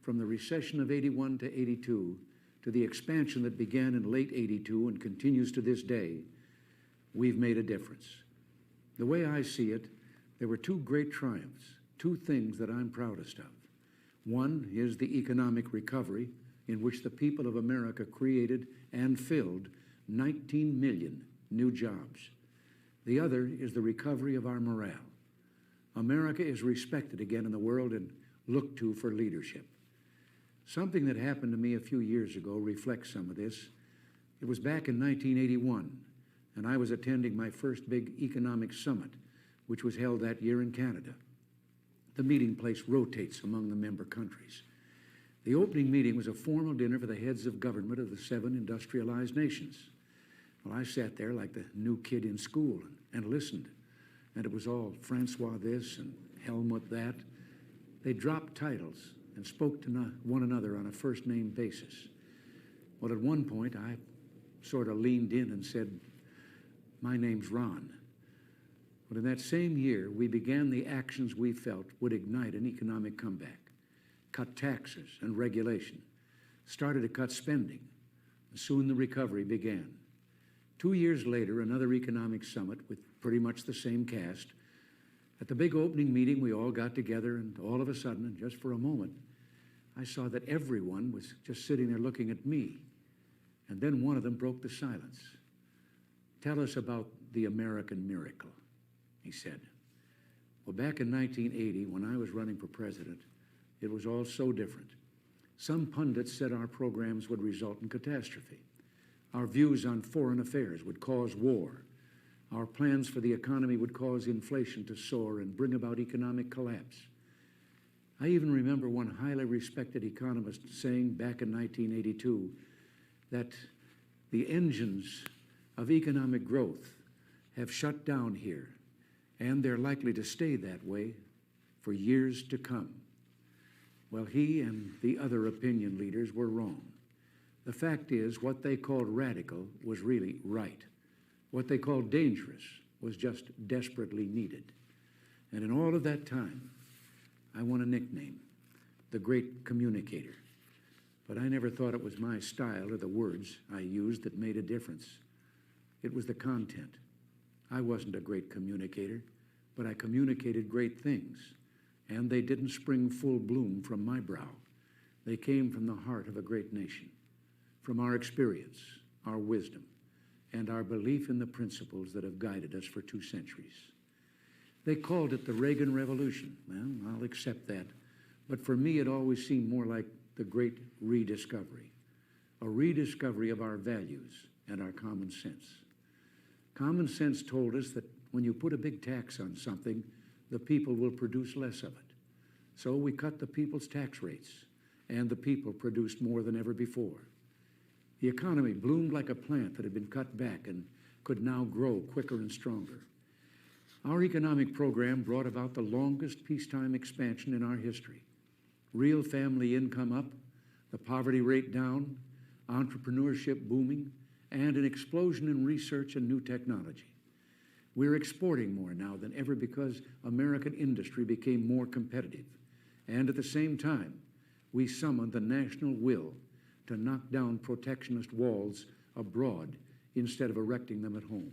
from the recession of 81 to 82 to the expansion that began in late 82 and continues to this day, we've made a difference. The way I see it, there were two great triumphs, two things that I'm proudest of. One is the economic recovery, in which the people of America created and filled 19 million new jobs. The other is the recovery of our morale. America is respected again in the world and looked to for leadership. Something that happened to me a few years ago reflects some of this. It was back in 1981, and I was attending my first big economic summit, which was held that year in Canada. The meeting place rotates among the member countries. The opening meeting was a formal dinner for the heads of government of the 7 industrialized nations. Well, I sat there like the new kid in school and listened. And it was all Francois this and Helmut that. They dropped titles and spoke to one another on a first-name basis. Well, at one point, I sort of leaned in and said, "My name's Ron." But in that same year, we began the actions we felt would ignite an economic comeback. Cut taxes and regulation, started to cut spending, and soon the recovery began. 2 years later, another economic summit with pretty much the same cast. At the big opening meeting, we all got together, and all of a sudden, and just for a moment, I saw that everyone was just sitting there looking at me. And then one of them broke the silence. "Tell us about the American miracle," he said. Well, back in 1980, when I was running for president, it was all so different. Some pundits said our programs would result in catastrophe. Our views on foreign affairs would cause war. Our plans for the economy would cause inflation to soar and bring about economic collapse. I even remember one highly respected economist saying back in 1982 that the engines of economic growth have shut down here, and they're likely to stay that way for years to come. Well, he and the other opinion leaders were wrong. The fact is, what they called radical was really right. What they called dangerous was just desperately needed. And in all of that time, I won a nickname, the Great Communicator. But I never thought it was my style or the words I used that made a difference. It was the content. I wasn't a great communicator, but I communicated great things. And they didn't spring full bloom from my brow. They came from the heart of a great nation, from our experience, our wisdom, and our belief in the principles that have guided us for 2 centuries. They called it the Reagan Revolution. Well, I'll accept that. But for me, it always seemed more like the great rediscovery, a rediscovery of our values and our common sense. Common sense told us that when you put a big tax on something, the people will produce less of it. So we cut the people's tax rates, and the people produced more than ever before. The economy bloomed like a plant that had been cut back and could now grow quicker and stronger. Our economic program brought about the longest peacetime expansion in our history. Real family income up, the poverty rate down, entrepreneurship booming, and an explosion in research and new technology. We're exporting more now than ever because American industry became more competitive. And at the same time, we summoned the national will to knock down protectionist walls abroad instead of erecting them at home.